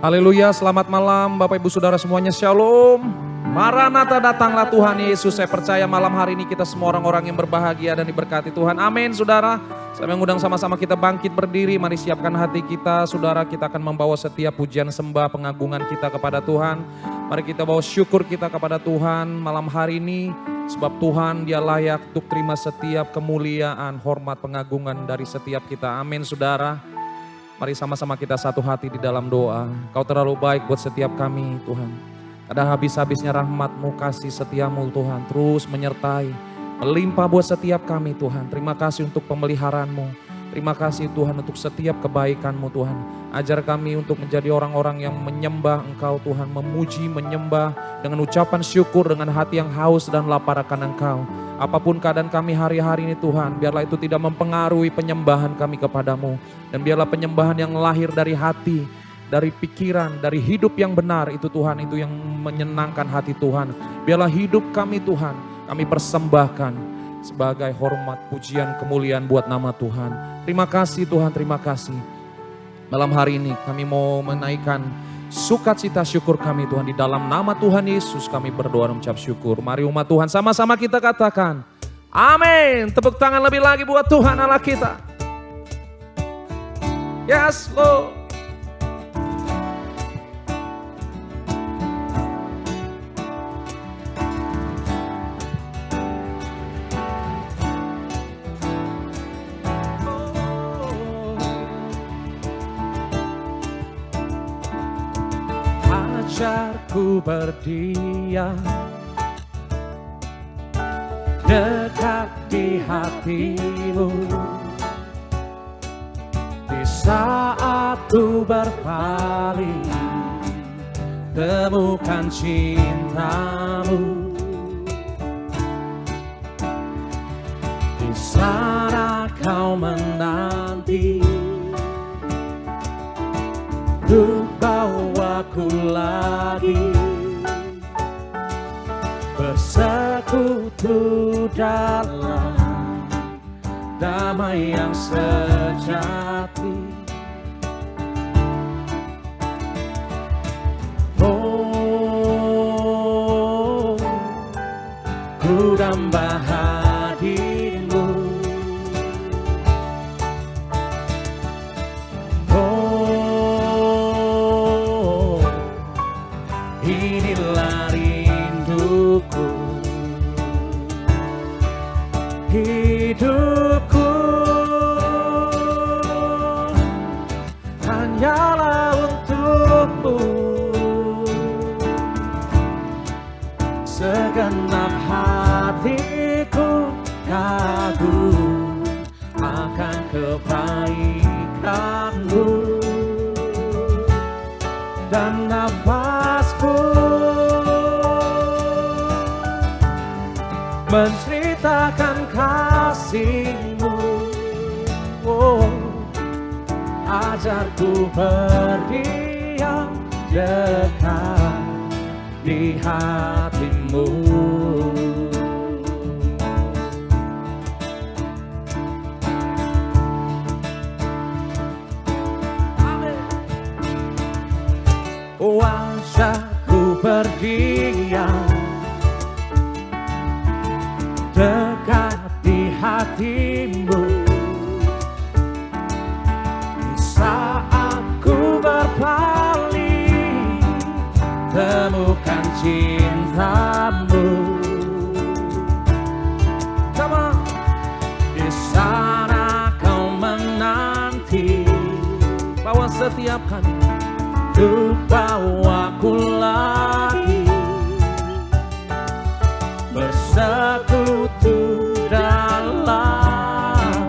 Haleluya, selamat malam Bapak Ibu Saudara semuanya, Shalom. Maranatha, datanglah Tuhan Yesus. Saya percaya malam hari ini kita semua orang-orang yang berbahagia dan diberkati Tuhan. Amin saudara. Saya mengundang sama-sama kita bangkit berdiri. Mari siapkan hati kita saudara. Kita akan membawa setiap pujian sembah pengagungan kita kepada Tuhan. Mari kita bawa syukur kita kepada Tuhan malam hari ini. Sebab Tuhan dia layak untuk terima setiap kemuliaan, hormat, pengagungan dari setiap kita. Amin saudara. Mari sama-sama kita satu hati di dalam doa. Kau terlalu baik buat setiap kami Tuhan. Ada habis-habisnya rahmat-Mu, kasih setiamu Tuhan. Terus menyertai, melimpah buat setiap kami Tuhan. Terima kasih untuk pemeliharaan-Mu. Terima kasih Tuhan untuk setiap kebaikan-Mu Tuhan. Ajar kami untuk menjadi orang-orang yang menyembah Engkau Tuhan. Memuji, menyembah dengan ucapan syukur, dengan hati yang haus dan lapar akan Engkau. Apapun keadaan kami hari-hari ini Tuhan, biarlah itu tidak mempengaruhi penyembahan kami kepadamu. Dan biarlah penyembahan yang lahir dari hati, dari pikiran, dari hidup yang benar itu Tuhan, itu yang menyenangkan hati Tuhan. Biarlah hidup kami Tuhan, kami persembahkan sebagai hormat, pujian, kemuliaan buat nama Tuhan. Terima kasih Tuhan, terima kasih. Malam hari ini kami mau menaikkan sukacita syukur kami Tuhan. Di dalam nama Tuhan Yesus kami berdoa dan mengucap syukur. Mari umat Tuhan sama-sama kita katakan amin. Tepuk tangan lebih lagi buat Tuhan Allah kita. Yes Lord. Ajarku berdiam dekat di hatimu. Di saat ku berpaling, temukan cintamu. Di sana kau menanti, untuk bawaku lagi bersekutu dalam damai yang sejati. Oh, ku damba hadirmu. Inilah rinduku, hidupku hanyalah untukmu. Segenap hatiku kagum akan kebaikanmu. Dan nafasku menceritakan kasih-Mu. Oh, ajarku berdiam dekat di hati-Mu. Wajahku berdiam dekat di hati-Mu. Di saat ku berpaling, temukan cinta-Mu. Come on. Di sana kau menanti, bawa setiap kami untuk bawaku lagi bersekutu dalam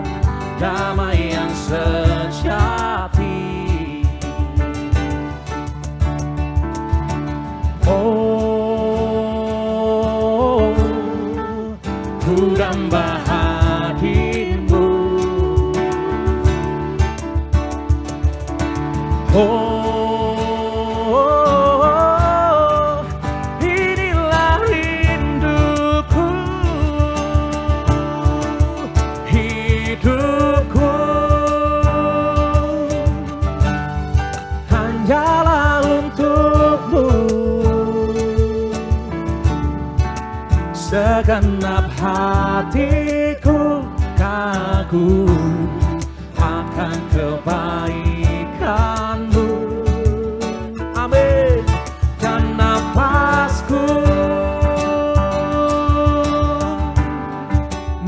damai yang sejati. Oh, ku damba hadirmu. Oh, hanyalah segenap hatiku kagum akan kebaikan-Mu. Amin. Dan nafasku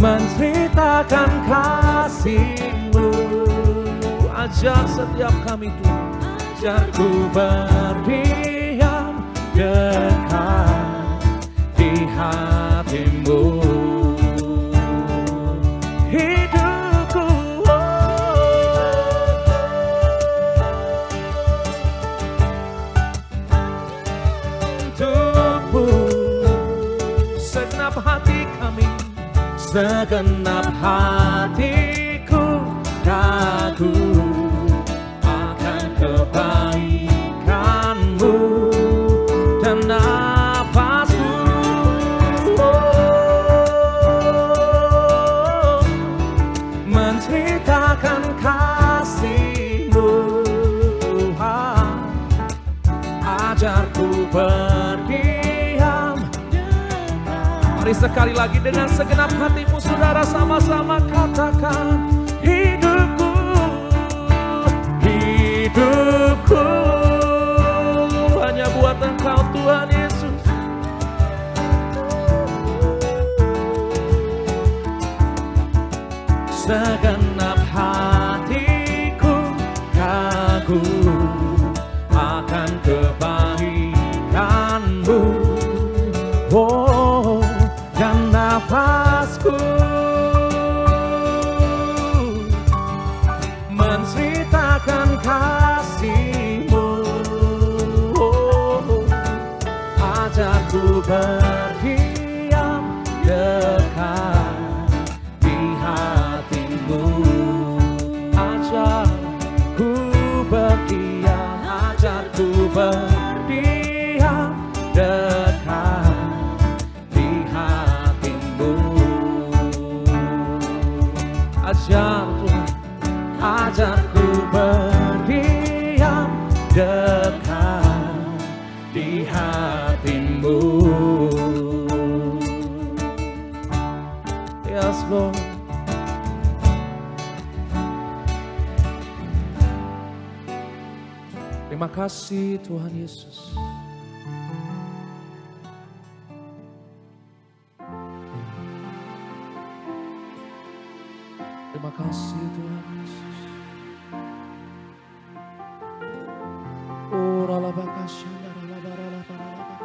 menceritakan kasih-Mu. Ajar setiap kami Tuhan, ajar ku berdiam dekat di hati-Mu. Hidupku untukmu, segenap hati kami, segenap hatiku kagum akan kebaikan-Mu. Dan nafasku menceritakan kasih-Mu. Tuhan, ajarku berdiam. Mari sekali lagi dengan segenap hatimu saudara, sama-sama katakan, hidupku, hidupku hanya buat Engkau Tuhan Yesus. Segenap hatiku kagum akan kebaikan-Mu. Oh, dan nafasku menceritakan kasih-Mu. Oh, ajarku berdiam dekat di hati-Mu. Ajarku berdiam, ajarku berdiam dekat di hati-Mu. Ajar Tuhan, ajarku berdiam dekat di hati-Mu. Yes Lord. Terima kasih Tuhan Yesus. Terima kasih Tuhan Yesus. Oh, ralabakasya, ralabaralabaralabar.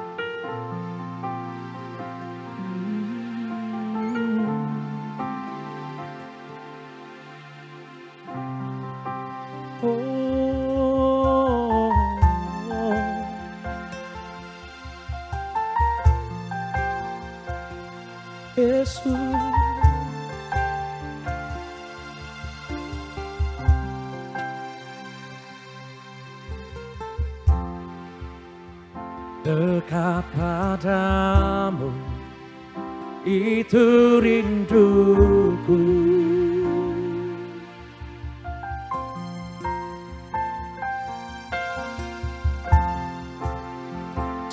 Yesus, dekat padamu itu rinduku.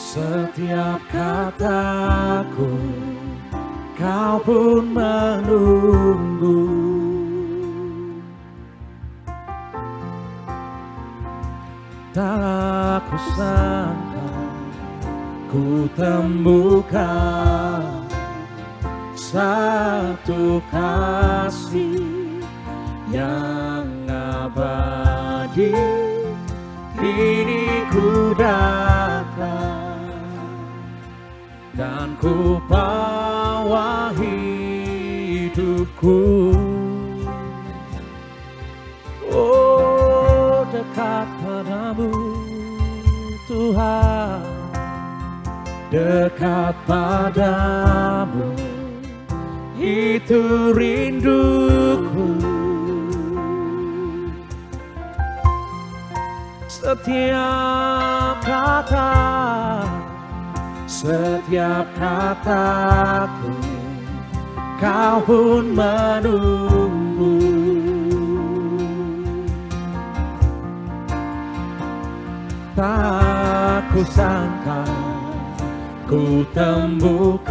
Setiap kataku Kau pun menunggu. Tak kusangka ku temukan satu kasih yang abadi. Kini ku datang dan ku bawa hidupku. Oh, dekat padamu Tuhan, dekat padamu itu rinduku. Setiap kata, setiap kataku Kau pun menunggu. Tak kusangka ku temukan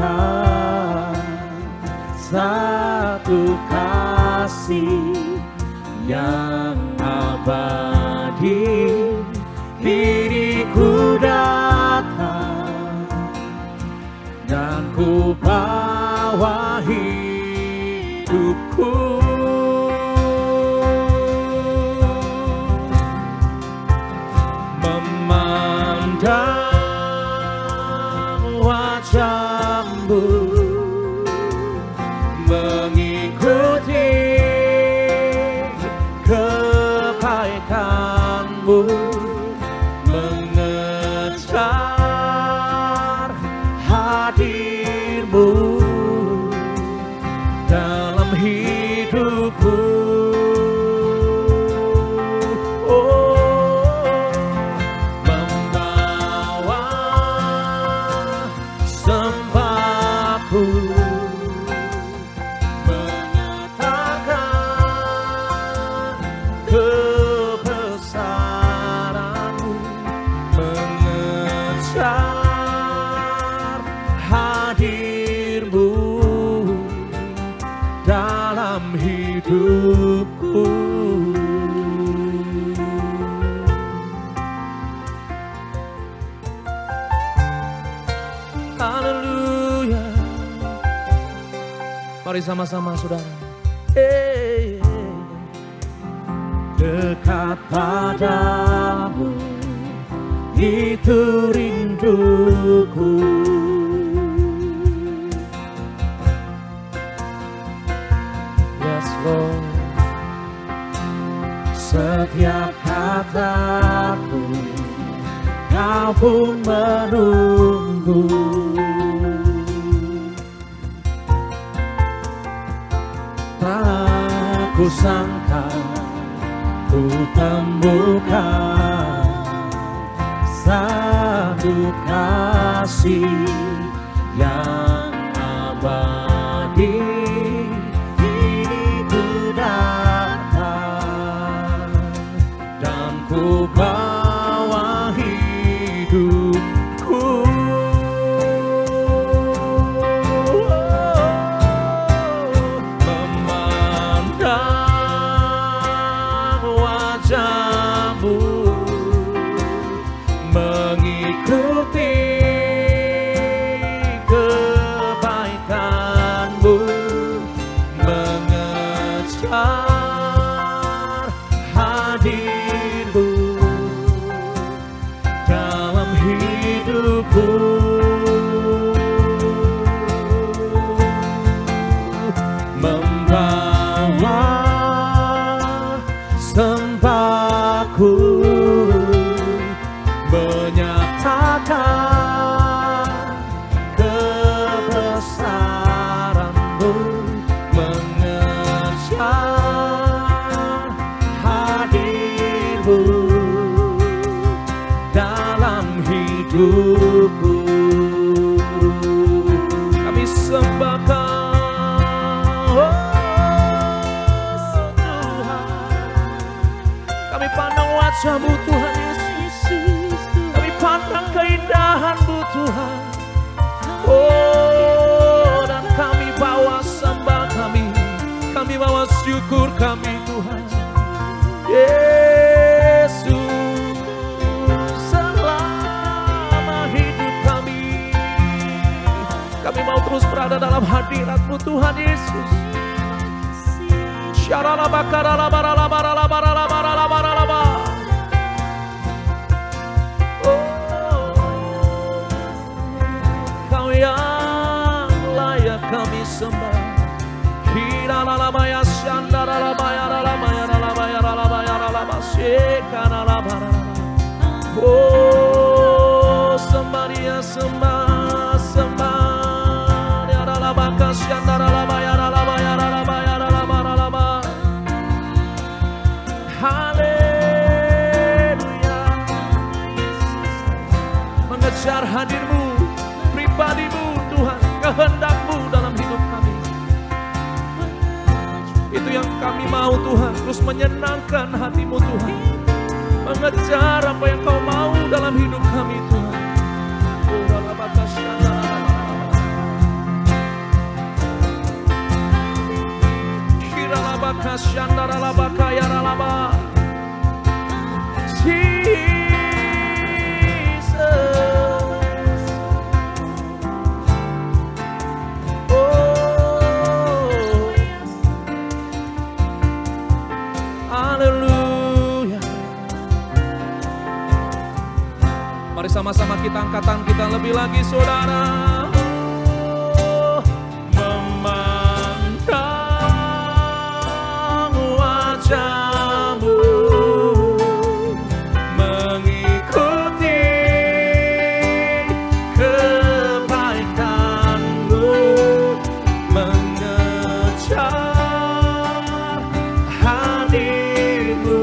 satu kasih yang abadi. Kini ku datang dan ku bawa hidupku, memandang wajah-Mu, mengikuti kebaikan-Mu, mengejar hadir-Mu dalam hidupku. Oh, membawa sembahku, menyatakan kebesaran-Mu, mengejar hadir-Mu dalam hidupku. Haleluya. Mari sama-sama saudara. Dekat padamu, itu rinduku. Yes Lord. Setiap kataku Kau pun menunggu. Tak kusangka ku temukan satu kasih yang abadi. Kini ku datang dan ku bawa hidupku, memandang wajah-Mu, mengikuti kebaikan-Mu, mengejar hadir-Mu dalam hidupku, membawa sembahku, menyatakan kebesaran-Mu, mengejar hadir-Mu dalam hidupku. Kami sembah Kau, oh Tuhan. Kami pandang wajah-Mu Tuhan Yesus. Kami pandang keindahan-Mu Tuhan. Oh, dan kami bawa sembah kami. Kami bawa syukur kami Tuhan Yesus. Selama hidup kami, kami mau terus berada dalam hadirat-Mu Tuhan Yesus. Kau yang layak kami sembah. Oh, sembah Dia, sembah, sembah. Haleluya. Mengejar hadir-Mu, pribadi-Mu Tuhan, kehendak-Mu dalam hidup kami. Itu yang kami mau Tuhan, terus menyenangkan hati-Mu Tuhan, mengejar apa yang Kau mau dalam hidup kami Tuhan. Haleluya. Mari sama-sama kita angkat tangan kita lebih lagi saudara. Memandang wajah-Mu, mengikuti kebaikan-Mu, mengejar hadir-Mu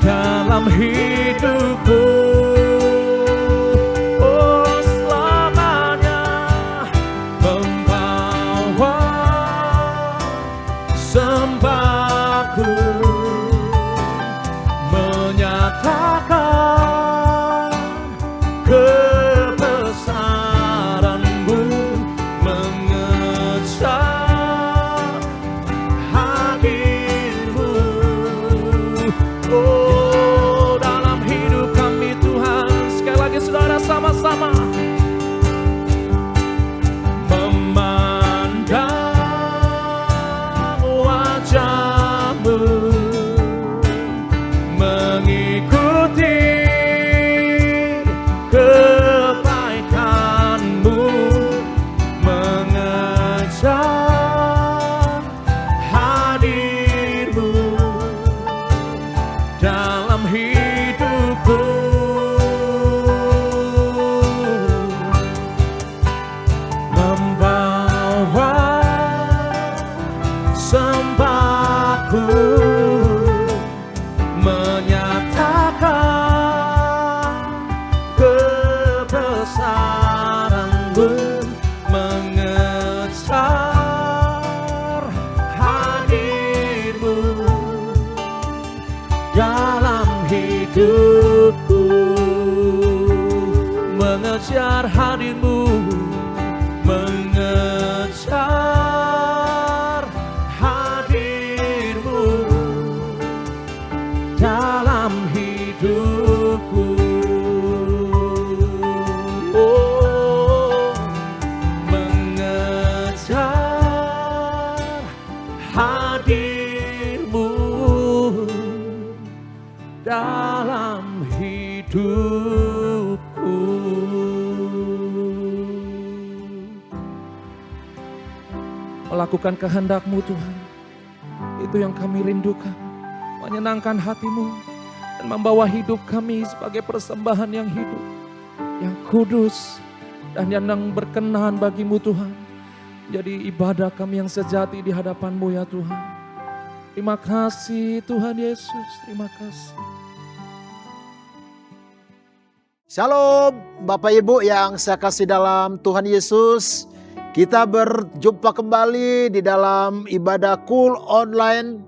dalam hidupku. Oh selamanya membawa sembahku, menyatakan kebesaran-Mu, mengejar hadir-Mu. Oh dalam hidup kami Tuhan. Sekali lagi saudara sama-sama. Memandang wajah-Mu, mengikuti kebaikan-Mu, mengejar hadir-Mu dalam hidupku. Membawa sembahku, menyatakan kebesaran-Mu, mengejar hadir-Mu dalam hidupku. Mengejar hadir-Mu, mengejar hadir-Mu dalam hidupku. Oh, mengejar hadir-Mu dalam hidupku. Melakukan kehendak-Mu Tuhan, itu yang kami rindukan. Menyenangkan hati-Mu dan membawa hidup kami sebagai persembahan yang hidup, yang kudus, dan yang berkenan bagi-Mu Tuhan. Jadi ibadah kami yang sejati di hadapan-Mu ya Tuhan. Terima kasih Tuhan Yesus, terima kasih. Shalom Bapak Ibu yang saya kasih dalam Tuhan Yesus. Kita berjumpa kembali di dalam ibadah Cool Online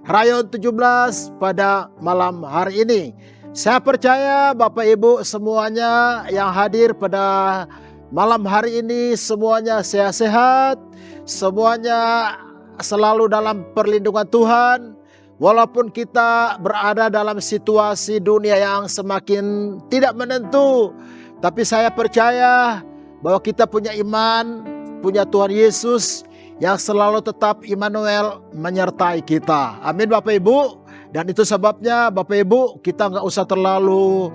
Rayon 17 pada malam hari ini. Saya percaya Bapak Ibu semuanya yang hadir pada malam hari ini semuanya sehat-sehat, semuanya selalu dalam perlindungan Tuhan. Walaupun kita berada dalam situasi dunia yang semakin tidak menentu, tapi saya percaya bahwa kita punya iman, punya Tuhan Yesus yang selalu tetap Immanuel menyertai kita. Amin Bapak Ibu. Dan itu sebabnya Bapak Ibu kita nggak usah terlalu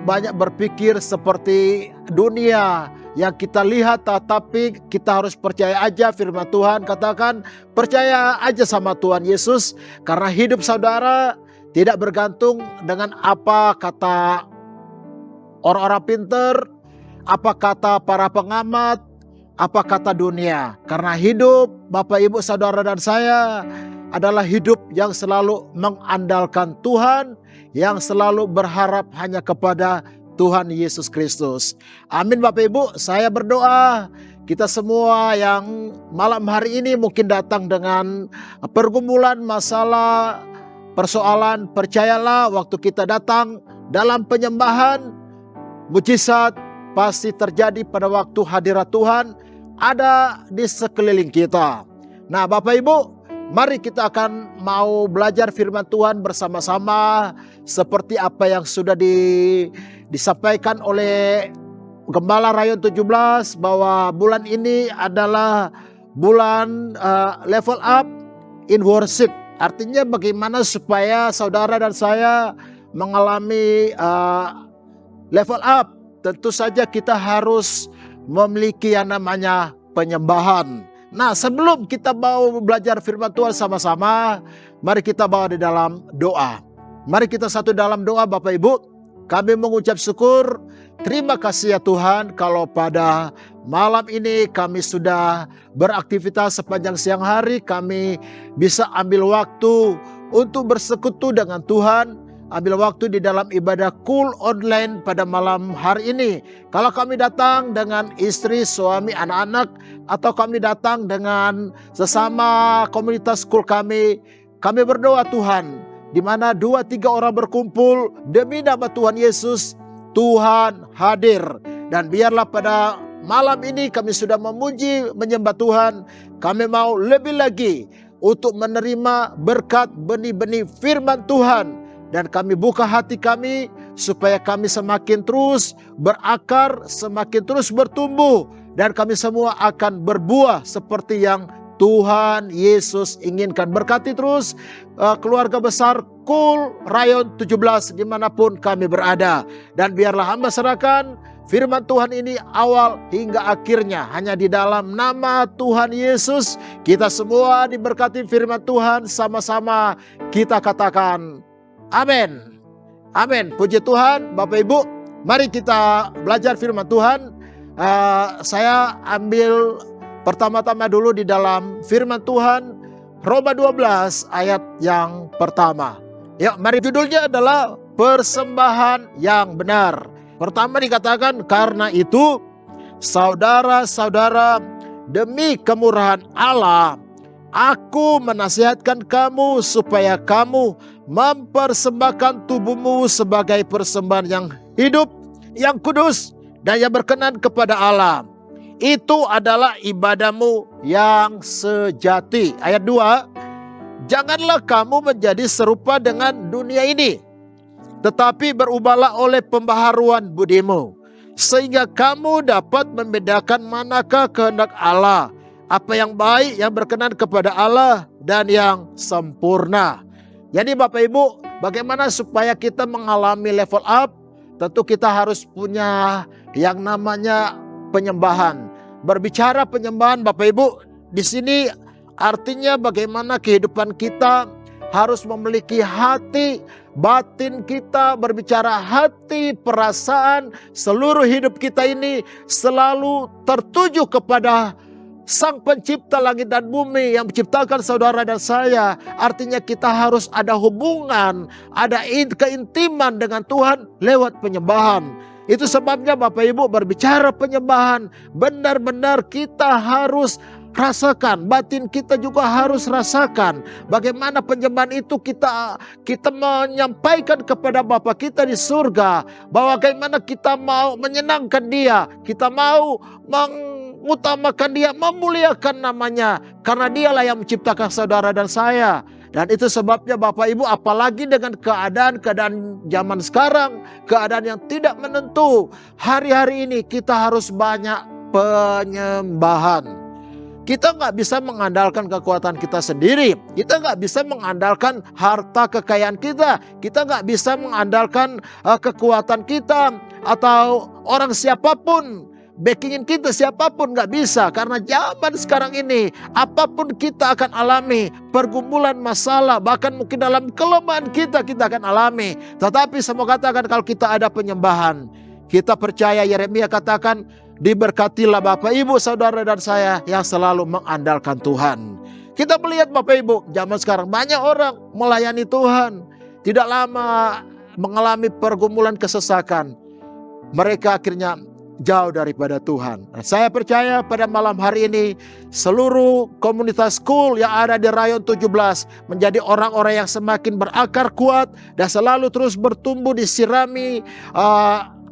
banyak berpikir seperti dunia yang kita lihat, tetapi kita harus percaya aja firman Tuhan katakan, percaya aja sama Tuhan Yesus, karena hidup saudara tidak bergantung dengan apa kata orang-orang pinter, apa kata para pengamat, apa kata dunia. Karena hidup Bapak Ibu saudara dan saya adalah hidup yang selalu mengandalkan Tuhan, yang selalu berharap hanya kepada Tuhan Yesus Kristus. Amin Bapak Ibu, saya berdoa kita semua yang malam hari ini mungkin datang dengan pergumulan, masalah, persoalan, percayalah waktu kita datang dalam penyembahan, mujizat pasti terjadi pada waktu hadirat Tuhan ada di sekeliling kita. Nah Bapak Ibu, Mari kita akan mau belajar firman Tuhan bersama-sama seperti apa yang sudah disampaikan oleh Gembala Rayon 17 bahwa bulan ini adalah bulan level up in worship. Artinya bagaimana supaya saudara dan saya mengalami level up. Tentu saja kita harus memiliki yang namanya penyembahan. Nah, sebelum kita mau belajar firman Tuhan sama-sama, mari kita bawa di dalam doa. Mari kita satu dalam doa. Bapak Ibu, kami mengucap syukur, terima kasih ya Tuhan kalau pada malam ini kami sudah beraktivitas sepanjang siang hari. Kami bisa ambil waktu untuk bersekutu dengan Tuhan. Ambil waktu di dalam ibadah cool online pada malam hari ini. Kalau kami datang dengan istri, suami, anak-anak, atau kami datang dengan sesama komunitas cool kami berdoa Tuhan, di mana 2-3 orang berkumpul demi nama Tuhan Yesus, Tuhan hadir. Dan biarlah pada malam ini kami sudah memuji, menyembah Tuhan, kami mau lebih lagi untuk menerima berkat benih-benih firman Tuhan. Dan kami buka hati kami supaya kami semakin terus berakar, semakin terus bertumbuh. Dan kami semua akan berbuah seperti yang Tuhan Yesus inginkan. Berkati terus keluarga besar Cool Rayon 17 dimanapun kami berada. Dan biarlah hamba serahkan firman Tuhan ini awal hingga akhirnya hanya di dalam nama Tuhan Yesus. Kita semua diberkati firman Tuhan, sama-sama kita katakan amin. Amin. Puji Tuhan. Bapak Ibu, mari kita belajar firman Tuhan. Saya ambil pertama-tama dulu di dalam firman Tuhan Roma 12 ayat yang pertama. Ya, mari, judulnya adalah persembahan yang benar. Pertama dikatakan, karena itu saudara-saudara, demi kemurahan Allah, aku menasihatkan kamu supaya kamu mempersembahkan tubuhmu sebagai persembahan yang hidup, yang kudus, dan yang berkenan kepada Allah. Itu adalah ibadahmu yang sejati. Ayat 2, janganlah kamu menjadi serupa dengan dunia ini, tetapi berubahlah oleh pembaharuan budimu, sehingga kamu dapat membedakan manakah kehendak Allah, apa yang baik, yang berkenan kepada Allah, dan yang sempurna. Jadi Bapak Ibu, bagaimana supaya kita mengalami level up? Tentu kita harus punya yang namanya penyembahan. Berbicara penyembahan Bapak Ibu, di sini artinya bagaimana kehidupan kita harus memiliki hati, batin kita, berbicara hati, perasaan, seluruh hidup kita ini selalu tertuju kepada Sang Pencipta langit dan bumi yang menciptakan saudara dan saya. Artinya kita harus ada hubungan, ada keintiman dengan Tuhan lewat penyembahan. Itu sebabnya Bapak Ibu, berbicara penyembahan, benar-benar kita harus rasakan, batin kita juga harus rasakan. Bagaimana penyembahan itu kita menyampaikan kepada Bapa kita di surga, bahwa bagaimana kita mau menyenangkan Dia, kita mau mengutamakan Dia, memuliakan namanya, karena Dialah yang menciptakan saudara dan saya. Dan itu sebabnya Bapak Ibu, apalagi dengan keadaan zaman sekarang, keadaan yang tidak menentu, hari-hari ini kita harus banyak penyembahan. Kita nggak bisa mengandalkan kekuatan kita sendiri. Kita nggak bisa mengandalkan harta kekayaan kita. Kita nggak bisa mengandalkan kekuatan kita atau orang siapapun. Backingin kita siapapun nggak bisa. Karena zaman sekarang ini apapun kita akan alami pergumulan, masalah, bahkan mungkin dalam kelemahan kita akan alami. Tetapi semua katakan kalau kita ada penyembahan, kita percaya Yeremia katakan, diberkatilah Bapak Ibu saudara dan saya yang selalu mengandalkan Tuhan. Kita melihat Bapak Ibu, zaman sekarang banyak orang melayani Tuhan, tidak lama mengalami pergumulan, kesesakan. Mereka akhirnya jauh daripada Tuhan. Nah, saya percaya pada malam hari ini seluruh komunitas Cool yang ada di Rayon 17 menjadi orang-orang yang semakin berakar kuat dan selalu terus bertumbuh, disirami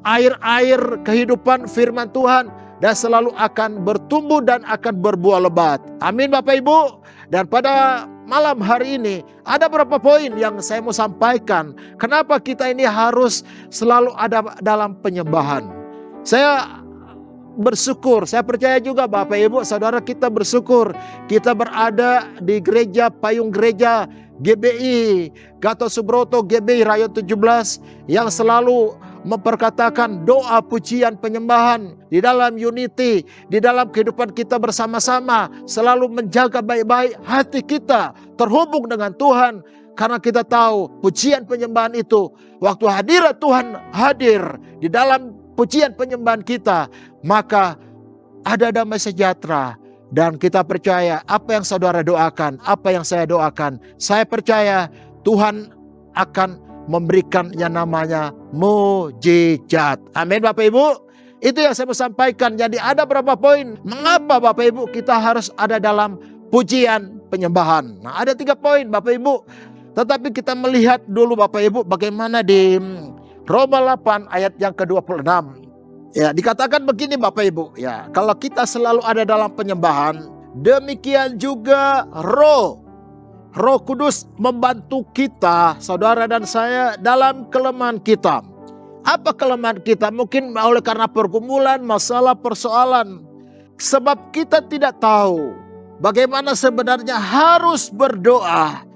air-air kehidupan firman Tuhan, dan selalu akan bertumbuh dan akan berbuah lebat. Amin Bapak Ibu. Dan pada malam hari ini ada beberapa poin yang saya mau sampaikan. Kenapa kita ini harus selalu ada dalam penyembahan. Saya bersyukur, saya percaya juga Bapak Ibu Saudara kita bersyukur. Kita berada di gereja, payung gereja GBI Gatot Subroto GBI Rayon 17 yang selalu memperkatakan doa, pujian, penyembahan di dalam unity, di dalam kehidupan kita bersama-sama, selalu menjaga baik-baik hati kita terhubung dengan Tuhan. Karena kita tahu pujian penyembahan itu, waktu hadirat Tuhan hadir di dalam pujian penyembahan kita, maka ada damai sejahtera. Dan kita percaya apa yang saudara doakan, apa yang saya doakan, saya percaya Tuhan akan memberikan yang namanya mujizat. Amin Bapak Ibu. Itu yang saya mau sampaikan. Jadi ada berapa poin mengapa Bapak Ibu kita harus ada dalam pujian penyembahan. Nah, ada 3 poin Bapak Ibu. Tetapi kita melihat dulu Bapak Ibu bagaimana di Roma 8 ayat yang ke-26. Ya, dikatakan begini Bapak Ibu, ya, kalau kita selalu ada dalam penyembahan, demikian juga Roh Kudus membantu kita, saudara dan saya, dalam kelemahan kita. Apa kelemahan kita? Mungkin oleh karena pergumulan, masalah, persoalan. Sebab kita tidak tahu bagaimana sebenarnya harus berdoa.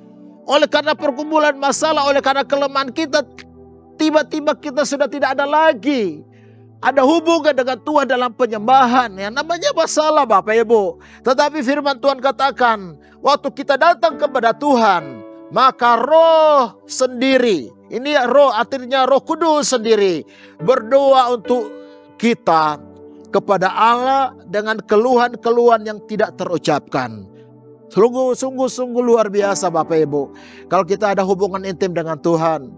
Oleh karena pergumulan, masalah, oleh karena kelemahan kita, tiba-tiba kita sudah tidak ada lagi ada hubungan dengan Tuhan dalam penyembahan. Yang namanya masalah Bapak Ibu. Tetapi firman Tuhan katakan, waktu kita datang kepada Tuhan, maka Roh sendiri, ini Roh artinya Roh Kudus sendiri, berdoa untuk kita kepada Allah dengan keluhan-keluhan yang tidak terucapkan. Sungguh luar biasa Bapak Ibu. Kalau kita ada hubungan intim dengan Tuhan,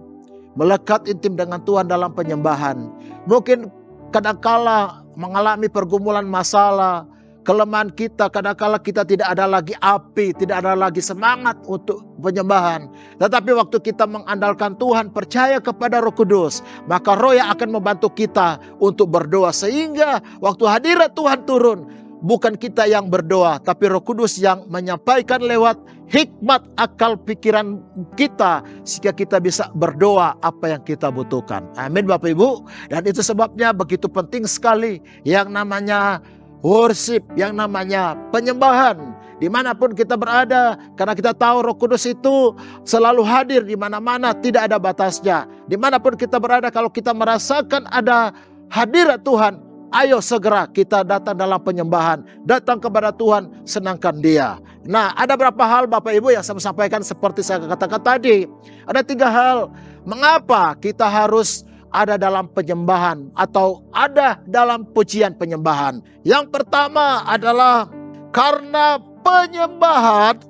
melekat intim dengan Tuhan dalam penyembahan, mungkin kadangkala mengalami pergumulan masalah, kelemahan kita, kadangkala kita tidak ada lagi api, tidak ada lagi semangat untuk penyembahan. Tetapi waktu kita mengandalkan Tuhan, percaya kepada Roh Kudus, maka Roh yang akan membantu kita untuk berdoa. Sehingga waktu hadirat Tuhan turun, bukan kita yang berdoa, tapi Roh Kudus yang menyampaikan lewat hikmat akal pikiran kita, sehingga kita bisa berdoa apa yang kita butuhkan. Amin Bapak Ibu. Dan itu sebabnya begitu penting sekali yang namanya worship, yang namanya penyembahan. Dimanapun kita berada, karena kita tahu Roh Kudus itu selalu hadir di mana-mana, tidak ada batasnya. Dimanapun kita berada, kalau kita merasakan ada hadirat Tuhan, ayo segera kita datang dalam penyembahan, datang kepada Tuhan, senangkan Dia. Nah, ada berapa hal Bapak Ibu yang saya sampaikan seperti saya katakan tadi. Ada 3 hal mengapa kita harus ada dalam penyembahan atau ada dalam pujian penyembahan. Yang pertama adalah karena penyembahan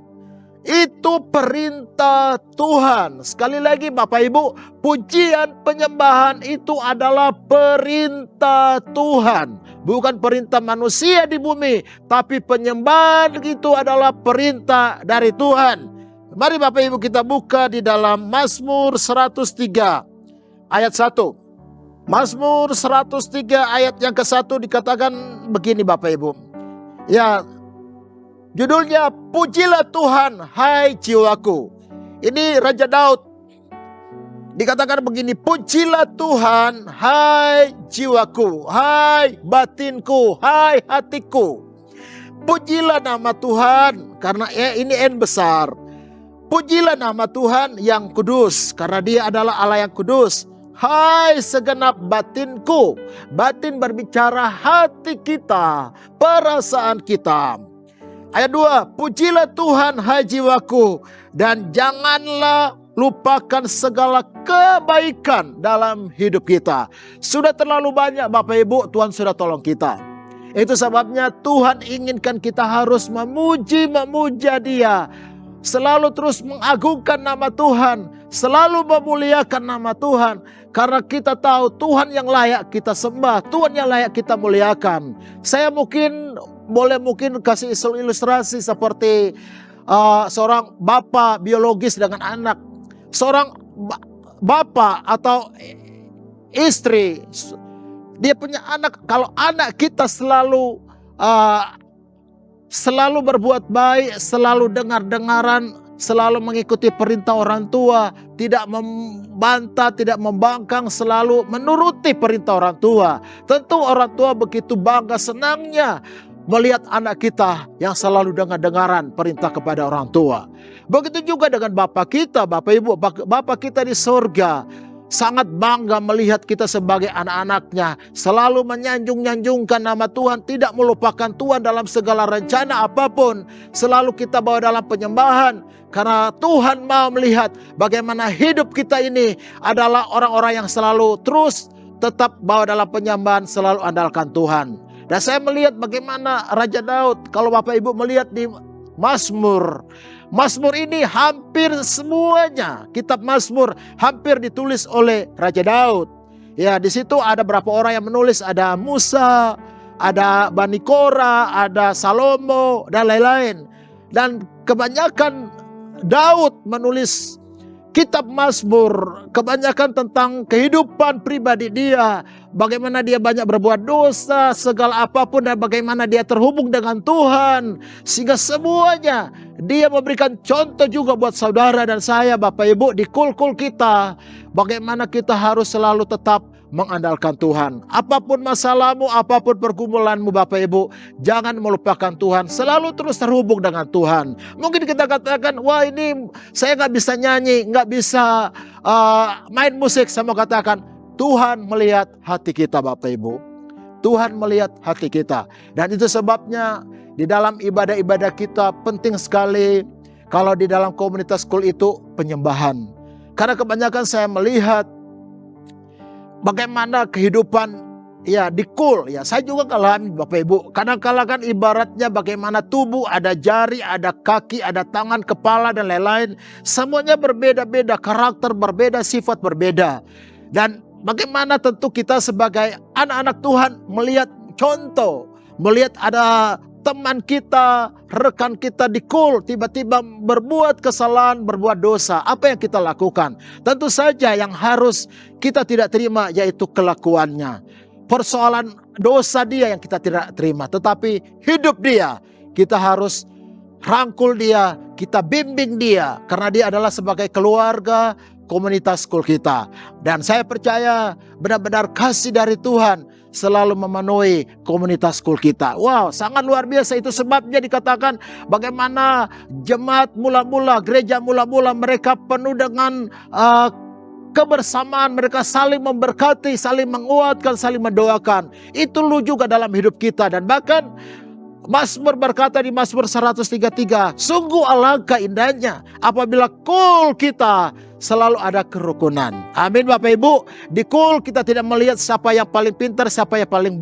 itu perintah Tuhan. Sekali lagi Bapak Ibu, pujian penyembahan itu adalah perintah Tuhan. Bukan perintah manusia di bumi, tapi penyembahan itu adalah perintah dari Tuhan. Mari Bapak Ibu kita buka di dalam Mazmur 103 ayat 1. Mazmur 103 ayat yang ke-1 dikatakan begini Bapak Ibu. Ya, judulnya pujilah Tuhan hai jiwaku. Ini Raja Daud. Dikatakan begini, pujilah Tuhan hai jiwaku, hai batinku, hai hatiku. Pujilah nama Tuhan karena ini N besar. Pujilah nama Tuhan yang kudus karena Dia adalah Allah yang kudus. Hai segenap batinku. Batin berbicara hati kita, perasaan kita. Ayat 2, pujilah Tuhan hai jiwaku dan janganlah lupakan segala kebaikan dalam hidup kita. Sudah terlalu banyak Bapak Ibu, Tuhan sudah tolong kita. Itu sebabnya Tuhan inginkan kita harus memuja Dia. Selalu terus mengagungkan nama Tuhan, selalu memuliakan nama Tuhan. Karena kita tahu Tuhan yang layak kita sembah, Tuhan yang layak kita muliakan. Saya mungkin kasih ilustrasi seperti seorang bapak biologis dengan anak. Seorang bapak atau istri, dia punya anak. Kalau anak kita selalu berbuat baik, selalu dengar-dengaran, selalu mengikuti perintah orang tua, tidak membantah, tidak membangkang, selalu menuruti perintah orang tua. Tentu orang tua begitu bangga, senangnya melihat anak kita yang selalu dengar-dengaran perintah kepada orang tua. Begitu juga dengan Bapa kita, Bapak Ibu, Bapa kita di surga sangat bangga melihat kita sebagai anak-anaknya, selalu menyanjung-nyanjungkan nama Tuhan, tidak melupakan Tuhan dalam segala rencana apapun. Selalu kita bawa dalam penyembahan, karena Tuhan mau melihat bagaimana hidup kita ini adalah orang-orang yang selalu terus tetap bawa dalam penyembahan, selalu andalkan Tuhan. Dan saya melihat bagaimana Raja Daud, kalau Bapak Ibu melihat di Mazmur ini hampir semuanya, kitab Mazmur hampir ditulis oleh Raja Daud. Ya, di situ ada berapa orang yang menulis, ada Musa, ada Bani Korah, ada Salomo dan lain-lain. Dan kebanyakan Daud menulis kitab Mazmur kebanyakan tentang kehidupan pribadi dia, bagaimana dia banyak berbuat dosa, segala apapun, dan bagaimana dia terhubung dengan Tuhan, sehingga semuanya dia memberikan contoh juga buat saudara dan saya, Bapak Ibu, di kul-kul kita, bagaimana kita harus selalu tetap mengandalkan Tuhan. Apapun masalahmu, apapun pergumulanmu, Bapak Ibu, jangan melupakan Tuhan. Selalu terus terhubung dengan Tuhan. Mungkin kita katakan, wah ini saya nggak bisa nyanyi, nggak bisa main musik. Saya mau katakan, Tuhan melihat hati kita, Bapak Ibu. Tuhan melihat hati kita. Dan itu sebabnya di dalam ibadah-ibadah kita penting sekali kalau di dalam komunitas kul itu penyembahan. Karena kebanyakan saya melihat bagaimana kehidupan ya di kul, ya saya juga ngalamin, Bapak Ibu. Kadang-kala kan ibaratnya bagaimana tubuh, ada jari, ada kaki, ada tangan, kepala dan lain-lain. Semuanya berbeda-beda, karakter berbeda, sifat berbeda. Dan bagaimana tentu kita sebagai anak-anak Tuhan melihat contoh, melihat ada teman kita, rekan kita di kul tiba-tiba berbuat kesalahan, berbuat dosa. Apa yang kita lakukan? Tentu saja yang harus kita tidak terima yaitu kelakuannya. Persoalan dosa dia yang kita tidak terima, tetapi hidup dia kita harus rangkul dia, kita bimbing dia, karena dia adalah sebagai keluarga komunitas kul kita. Dan saya percaya benar-benar kasih dari Tuhan selalu memenuhi komunitas kul kita. Wow, sangat luar biasa. Itu sebabnya dikatakan bagaimana jemaat mula-mula, gereja mula-mula mereka penuh dengan kebersamaan, mereka saling memberkati, saling menguatkan, saling mendoakan. Itu lu juga dalam hidup kita. Dan bahkan Mazmur berkata di Mazmur 133, sungguh alangkah indahnya apabila kul kita selalu ada kerukunan. Amin, Bapak Ibu. Di kul kita tidak melihat siapa yang paling pintar, siapa yang paling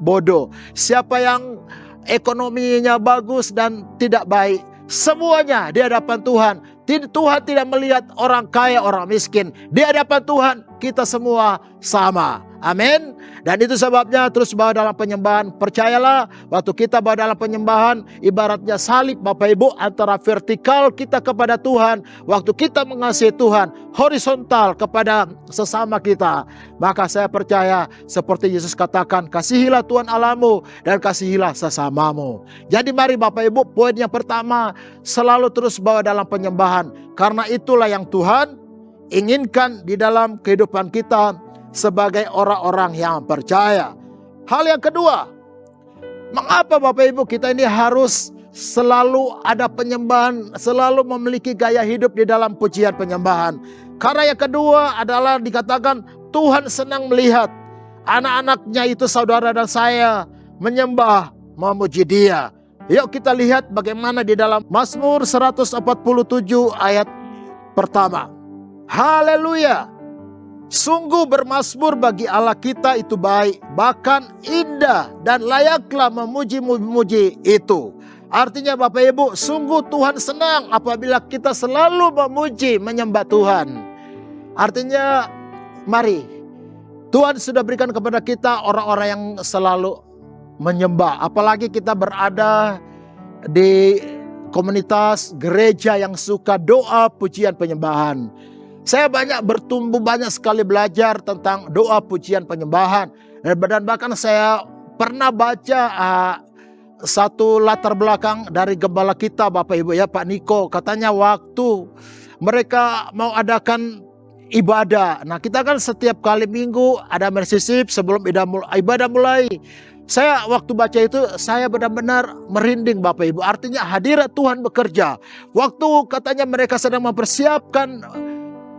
bodoh, siapa yang ekonominya bagus dan tidak baik. Semuanya di hadapan Tuhan. Tuhan tidak melihat orang kaya, orang miskin. Di hadapan Tuhan kita semua sama. Amin. Dan itu sebabnya terus bawa dalam penyembahan. Percayalah, waktu kita bawa dalam penyembahan, ibaratnya salib, Bapak Ibu, antara vertikal kita kepada Tuhan. Waktu kita mengasihi Tuhan, horizontal kepada sesama kita. Maka saya percaya seperti Yesus katakan, kasihilah Tuhan Allahmu dan kasihilah sesamamu. Jadi mari Bapak Ibu, poin yang pertama, selalu terus bawa dalam penyembahan. Karena itulah yang Tuhan inginkan di dalam kehidupan kita sebagai orang-orang yang percaya. Hal yang kedua, mengapa Bapak Ibu kita ini harus selalu ada penyembahan, selalu memiliki gaya hidup di dalam pujian penyembahan? Karena yang kedua adalah dikatakan Tuhan senang melihat anak-anaknya itu, saudara dan saya, menyembah, memuji Dia. Yuk kita lihat bagaimana di dalam Mazmur 147 ayat pertama. Haleluya. Sungguh bermazmur bagi Allah kita itu baik, bahkan indah dan layaklah memuji-muji itu. Artinya Bapak Ibu, sungguh Tuhan senang apabila kita selalu memuji, menyembah Tuhan. Artinya mari, Tuhan sudah berikan kepada kita orang-orang yang selalu menyembah. Apalagi kita berada di komunitas gereja yang suka doa, pujian, penyembahan. Saya banyak sekali belajar tentang doa, pujian, penyembahan. Dan bahkan saya pernah baca satu latar belakang dari gembala kita Bapak Ibu ya, Pak Niko. Katanya waktu mereka mau adakan ibadah. Nah kita kan setiap kali minggu ada mersisip sebelum ibadah mulai. Saya waktu baca itu saya benar-benar merinding Bapak Ibu. Artinya hadirat Tuhan bekerja. Waktu katanya mereka sedang mempersiapkan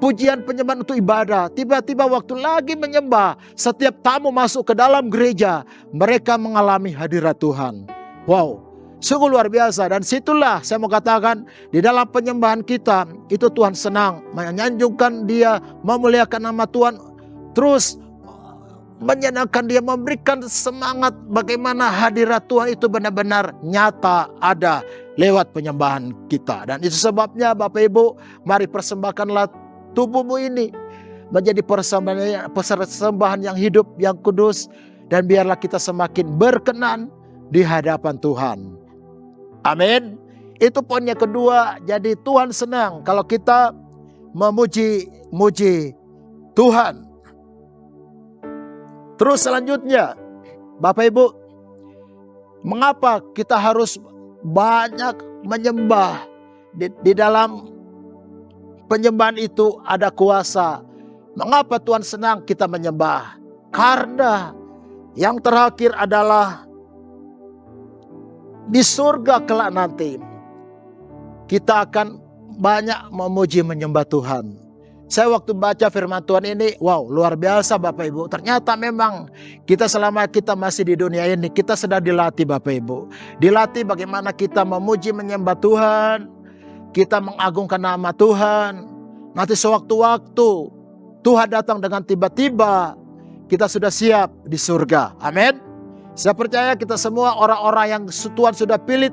pujian penyembahan untuk ibadah. Tiba-tiba waktu lagi menyembah, setiap tamu masuk ke dalam gereja, mereka mengalami hadirat Tuhan. Wow, sungguh luar biasa. Dan situlah saya mau katakan, di dalam penyembahan kita, itu Tuhan senang menyanjungkan Dia, memuliakan nama Tuhan, terus menyenangkan Dia, memberikan semangat bagaimana hadirat Tuhan itu benar-benar nyata ada lewat penyembahan kita. Dan itu sebabnya Bapak Ibu, mari persembahkanlah tubuhmu ini menjadi persembahan yang hidup, yang kudus, dan biarlah kita semakin berkenan di hadapan Tuhan. Amin. Itu poinnya kedua. Jadi Tuhan senang kalau kita memuji Tuhan. Terus selanjutnya, Bapak Ibu, mengapa kita harus banyak menyembah? Di dalam penyembahan itu ada kuasa. Mengapa Tuhan senang kita menyembah? Karena yang terakhir adalah di surga kelak nanti kita akan banyak memuji menyembah Tuhan. Saya waktu baca firman Tuhan ini, wow, luar biasa Bapak Ibu. Ternyata memang kita selama kita masih di dunia ini, kita sedang dilatih Bapak Ibu. Dilatih bagaimana kita memuji menyembah Tuhan, kita mengagungkan nama Tuhan. Nanti sewaktu-waktu Tuhan datang dengan tiba-tiba, kita sudah siap di surga. Amin. Saya percaya kita semua orang-orang yang Tuhan sudah pilih,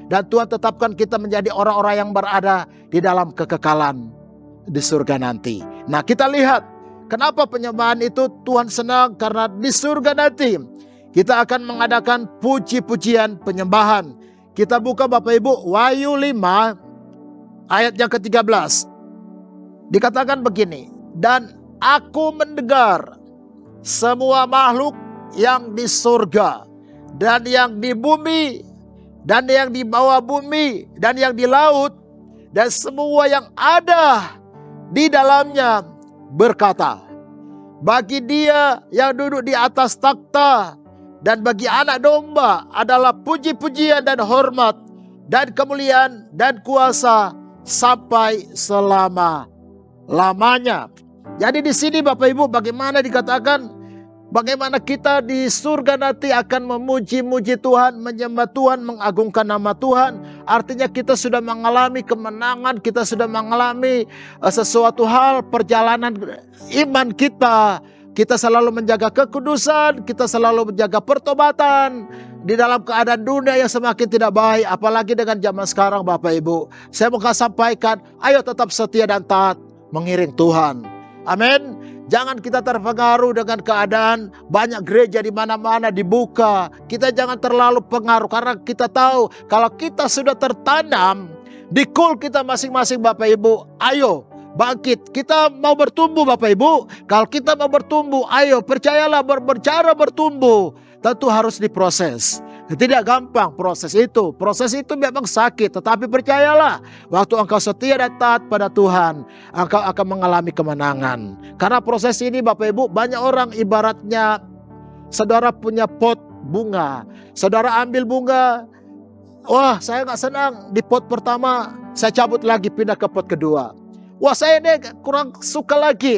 dan Tuhan tetapkan kita menjadi orang-orang yang berada di dalam kekekalan di surga nanti. Nah kita lihat kenapa penyembahan itu Tuhan senang, karena di surga nanti kita akan mengadakan puji-pujian penyembahan. Kita buka Bapak Ibu Wahyu 5 ayat yang ke-13. Dikatakan begini, dan aku mendengar semua makhluk yang di surga dan yang di bumi dan yang di bawah bumi dan yang di laut dan semua yang ada di dalamnya berkata, bagi Dia yang duduk di atas takhta dan bagi Anak Domba adalah puji-pujian dan hormat dan kemuliaan dan kuasa sampai selama-lamanya. Jadi di sini Bapak Ibu, bagaimana dikatakan bagaimana kita di surga nanti akan memuji-muji Tuhan, menyembah Tuhan, mengagungkan nama Tuhan. Artinya kita sudah mengalami kemenangan, kita sudah mengalami sesuatu hal perjalanan iman kita. Kita selalu menjaga kekudusan, kita selalu menjaga pertobatan di dalam keadaan dunia yang semakin tidak baik. Apalagi dengan zaman sekarang Bapak Ibu. Saya mau sampaikan, ayo tetap setia dan taat mengiring Tuhan. Amin. Jangan kita terpengaruh dengan keadaan banyak gereja di mana-mana dibuka. Kita jangan terlalu pengaruh, karena kita tahu kalau kita sudah tertanam di kul kita masing-masing Bapak Ibu, ayo bangkit. Kita mau bertumbuh Bapak Ibu. Kalau kita mau bertumbuh, ayo percayalah, berbicara bertumbuh tentu harus diproses. Tidak gampang proses itu. Proses itu memang sakit, tetapi percayalah, waktu engkau setia dan taat pada Tuhan, engkau akan mengalami kemenangan. Karena proses ini Bapak Ibu, banyak orang ibaratnya saudara punya pot bunga. Saudara ambil bunga, wah saya gak senang di pot pertama, saya cabut lagi pindah ke pot kedua. Wah saya ini kurang suka lagi.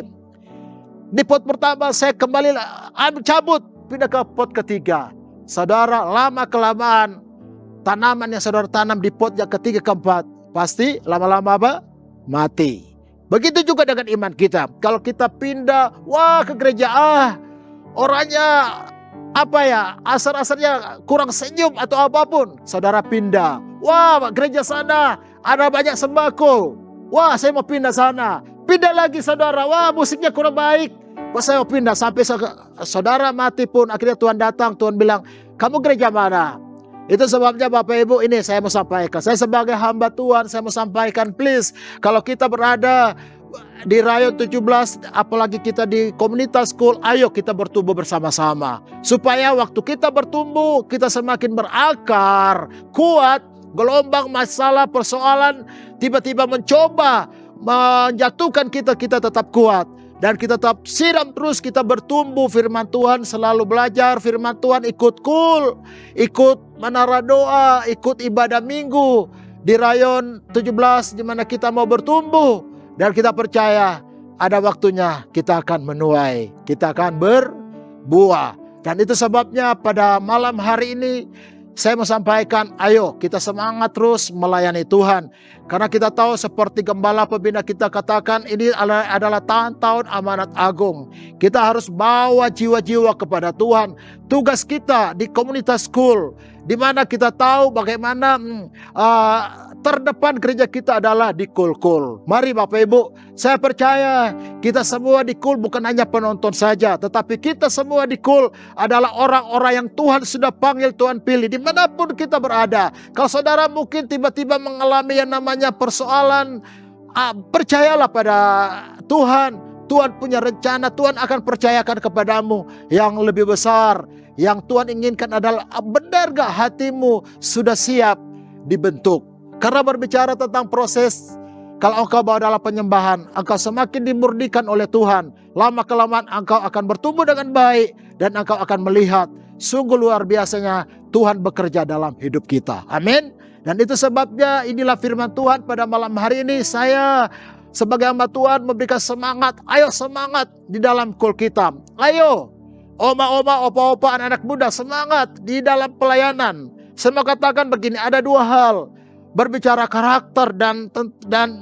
Di pot pertama saya kembali ambil cabut pindah ke pot ketiga. Saudara, lama-kelamaan tanaman yang saudara tanam di pot yang ketiga keempat pasti lama-lama apa? Mati. Begitu juga dengan iman kita. Kalau kita pindah, wah ke gereja, orangnya apa ya, asar-asarnya kurang senyum atau apapun, saudara pindah. Wah gereja sana ada banyak sembako, wah saya mau pindah sana. Pindah lagi saudara, wah musiknya kurang baik, wah saya mau pindah. Sampai saudara mati pun akhirnya Tuhan datang, Tuhan bilang, kamu gereja mana? Itu sebabnya Bapak Ibu, ini saya mau sampaikan. Saya sebagai hamba Tuhan, saya mau sampaikan, please, kalau kita berada di Rayon 17, apalagi kita di komunitas school, ayo kita bertumbuh bersama-sama. Supaya waktu kita bertumbuh, kita semakin berakar, kuat, gelombang masalah, persoalan, tiba-tiba mencoba menjatuhkan kita, kita tetap kuat. Dan kita tetap siram terus, kita bertumbuh firman Tuhan, selalu belajar firman Tuhan, ikut kul, ikut menara doa, ikut ibadah minggu di Rayon 17 di mana kita mau bertumbuh. Dan kita percaya ada waktunya kita akan menuai, kita akan berbuah. Dan itu sebabnya pada malam hari ini saya mau sampaikan, ayo kita semangat terus melayani Tuhan. Karena kita tahu seperti gembala pembina kita katakan, ini adalah tahun-tahun amanat agung. Kita harus bawa jiwa-jiwa kepada Tuhan. Tugas kita di komunitas school, di mana kita tahu bagaimana terdepan gereja kita adalah di kul-kul. Mari Bapak Ibu, saya percaya kita semua di kul bukan hanya penonton saja, tetapi kita semua di kul adalah orang-orang yang Tuhan sudah panggil, Tuhan pilih dimanapun kita berada. Kalau saudara mungkin tiba-tiba mengalami yang namanya persoalan, percayalah pada Tuhan. Tuhan punya rencana, Tuhan akan percayakan kepadamu yang lebih besar. Yang Tuhan inginkan adalah, benar gak hatimu sudah siap dibentuk? Karena berbicara tentang proses, kalau engkau bawa dalam penyembahan, engkau semakin dimurnikan oleh Tuhan. Lama-kelamaan engkau akan bertumbuh dengan baik, dan engkau akan melihat sungguh luar biasanya Tuhan bekerja dalam hidup kita. Amin. Dan itu sebabnya inilah firman Tuhan pada malam hari ini. Saya sebagai hamba Tuhan memberikan semangat. Ayo semangat di dalam kul kita. Ayo oma-oma, opa-opa, anak-anak muda, semangat di dalam pelayanan. Saya mau katakan begini, ada dua hal. Berbicara karakter dan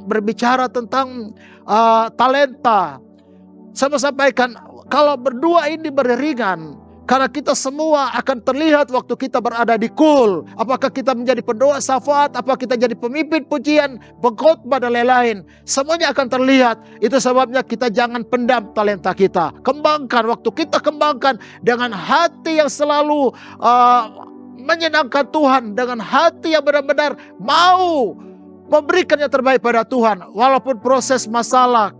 berbicara tentang talenta. Saya mau sampaikan, kalau berdua ini beriringan, karena kita semua akan terlihat waktu kita berada di kul. Apakah kita menjadi pendoa syafaat, apakah kita jadi pemimpin pujian, pengkhotbah dan lain-lain. Semuanya akan terlihat. Itu sebabnya kita jangan pendam talenta kita. Kembangkan, waktu kita kembangkan dengan hati yang selalu menyenangkan Tuhan, dengan hati yang benar-benar mau memberikan yang terbaik pada Tuhan. Walaupun proses masalah,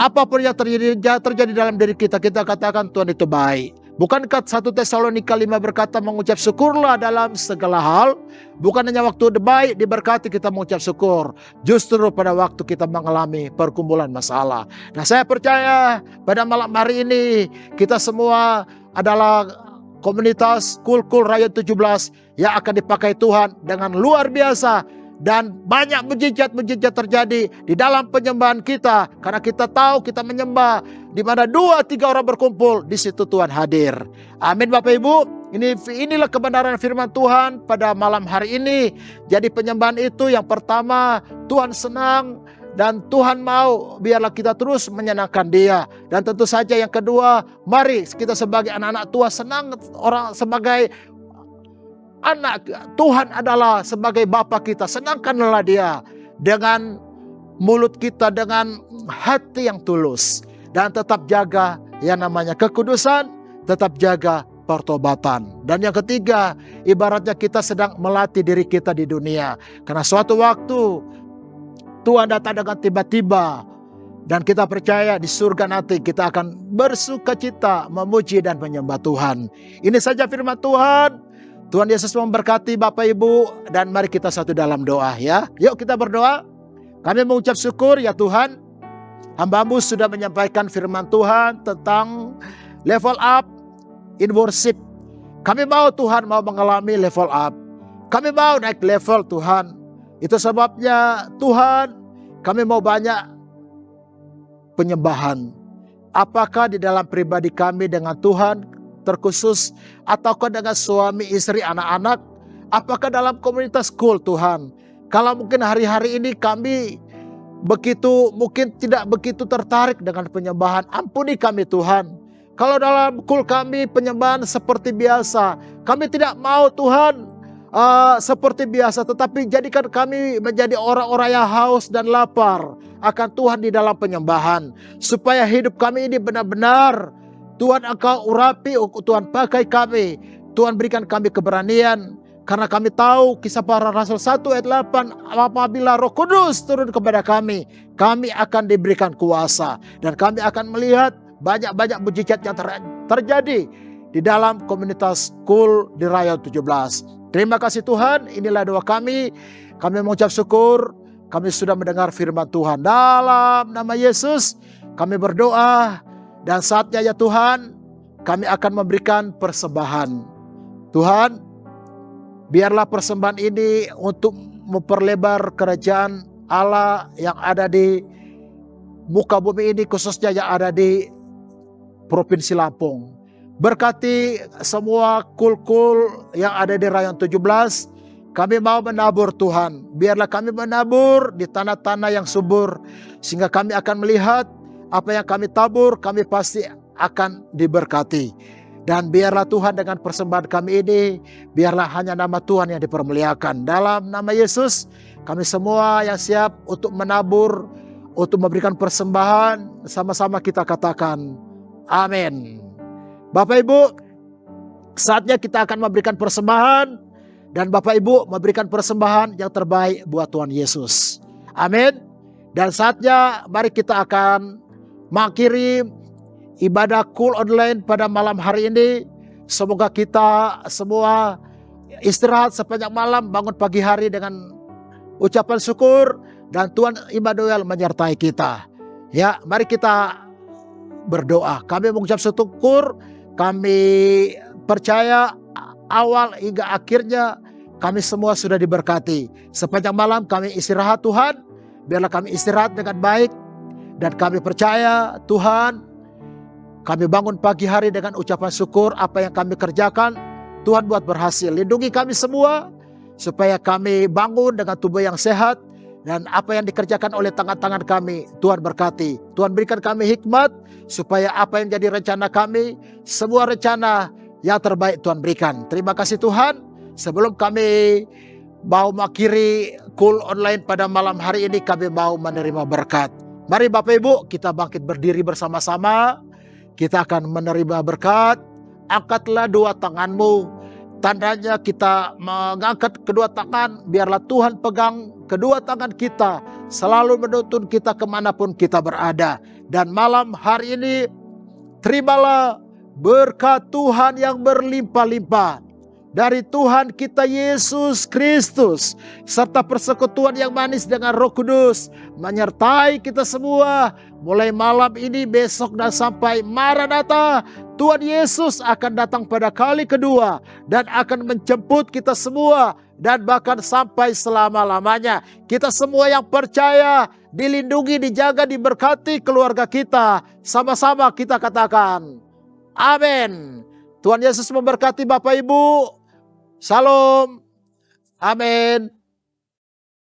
apapun yang terjadi dalam diri kita, kita katakan Tuhan itu baik. Bukankah 1 Tesalonika 5 berkata mengucap syukurlah dalam segala hal? Bukan hanya waktu baik diberkati kita mengucap syukur. Justru pada waktu kita mengalami perkumpulan masalah. Nah, saya percaya pada malam hari ini kita semua adalah komunitas kul-kul Rayon 17 yang akan dipakai Tuhan dengan luar biasa. Dan banyak mujizat-mujizat terjadi di dalam penyembahan kita. Karena kita tahu kita menyembah di mana 2-3 orang berkumpul, di situ Tuhan hadir. Amin Bapak Ibu. Inilah kebenaran firman Tuhan pada malam hari ini. Jadi penyembahan itu yang pertama, Tuhan senang dan Tuhan mau biarlah kita terus menyenangkan Dia. Dan tentu saja yang kedua, mari kita sebagai anak-anak Tuhan senang orang sebagai anak Tuhan adalah sebagai Bapa kita. Senangkanlah Dia dengan mulut kita, dengan hati yang tulus. Dan tetap jaga yang namanya kekudusan, tetap jaga pertobatan. Dan yang ketiga, ibaratnya kita sedang melatih diri kita di dunia. Karena suatu waktu Tuhan datang dengan tiba-tiba. Dan kita percaya di surga nanti kita akan bersuka cita memuji dan menyembah Tuhan. Ini saja firman Tuhan. Tuhan Yesus memberkati Bapak Ibu, dan mari kita satu dalam doa ya. Yuk kita berdoa. Kami mengucap syukur ya Tuhan, hamba-Mu sudah menyampaikan firman Tuhan tentang level up in worship. Kami mau Tuhan mau mengalami level up. Kami mau naik level Tuhan. Itu sebabnya Tuhan, kami mau banyak penyembahan. Apakah di dalam pribadi kami dengan Tuhan terkhusus, ataukah dengan suami, istri, anak-anak, apakah dalam komunitas kul Tuhan. Kalau mungkin hari-hari ini kami mungkin tidak begitu tertarik dengan penyembahan, ampuni kami Tuhan. Kalau dalam kul kami penyembahan seperti biasa, kami tidak mau Tuhan seperti biasa, tetapi jadikan kami menjadi orang-orang yang haus dan lapar akan Tuhan di dalam penyembahan, supaya hidup kami ini benar-benar Tuhan Engkau urapi, Tuhan pakai kami, Tuhan berikan kami keberanian, Karena kami tahu kisah para rasul 1 ayat 8, apabila Roh Kudus turun kepada kami akan diberikan kuasa. Dan kami akan melihat banyak-banyak mujizat yang terjadi di dalam komunitas Cool di Raya 17. Terima kasih Tuhan, inilah doa kami. Kami mengucap syukur, kami sudah mendengar firman Tuhan. Dalam nama Yesus kami berdoa, dan saatnya ya Tuhan, kami akan memberikan persembahan. Tuhan, biarlah persembahan ini untuk memperlebar kerajaan Allah yang ada di muka bumi ini, khususnya yang ada di Provinsi Lampung. Berkati semua kul-kul yang ada di Rayon 17. Kami mau menabur Tuhan. Biarlah kami menabur di tanah-tanah yang subur. Sehingga kami akan melihat apa yang kami tabur, kami pasti akan diberkati. Dan biarlah Tuhan dengan persembahan kami ini, biarlah hanya nama Tuhan yang dipermuliakan. Dalam nama Yesus, kami semua yang siap untuk menabur, untuk memberikan persembahan, sama-sama kita katakan, amin. Bapak Ibu, saatnya kita akan memberikan persembahan, dan Bapak Ibu memberikan persembahan yang terbaik buat Tuhan Yesus. Amin. Dan saatnya mari kita akan mengakhiri ibadah Cool Online pada malam hari ini. Semoga kita semua istirahat sepanjang malam, bangun pagi hari dengan ucapan syukur, dan Tuhan Immanuel menyertai kita. Ya, mari kita berdoa. Kami mengucap syukur, kami percaya awal hingga akhirnya kami semua sudah diberkati. Sepanjang malam kami istirahat Tuhan, biarlah kami istirahat dengan baik, dan kami percaya Tuhan, kami bangun pagi hari dengan ucapan syukur. Apa yang kami kerjakan, Tuhan buat berhasil. Lindungi kami semua, supaya kami bangun dengan tubuh yang sehat. Dan apa yang dikerjakan oleh tangan-tangan kami, Tuhan berkati. Tuhan berikan kami hikmat, supaya apa yang jadi rencana kami, semua rencana yang terbaik Tuhan berikan. Terima kasih Tuhan. Sebelum kami mau mengakhiri Cool Online pada malam hari ini, kami mau menerima berkat. Mari Bapak Ibu, kita bangkit berdiri bersama-sama. Kita akan menerima berkat. Angkatlah dua tanganmu. Tandanya kita mengangkat kedua tangan. Biarlah Tuhan pegang kedua tangan kita, selalu menuntun kita kemanapun kita berada. Dan malam hari ini, terimalah berkat Tuhan yang berlimpah-limpah dari Tuhan kita Yesus Kristus, serta persekutuan yang manis dengan Roh Kudus menyertai kita semua mulai malam ini, besok, dan sampai Maranatha. Tuhan Yesus akan datang pada kali kedua dan akan menjemput kita semua, dan bahkan sampai selama-lamanya. Kita semua yang percaya dilindungi, dijaga, diberkati keluarga kita. Sama-sama kita katakan amin. Tuhan Yesus memberkati Bapak Ibu. Shalom. Amin.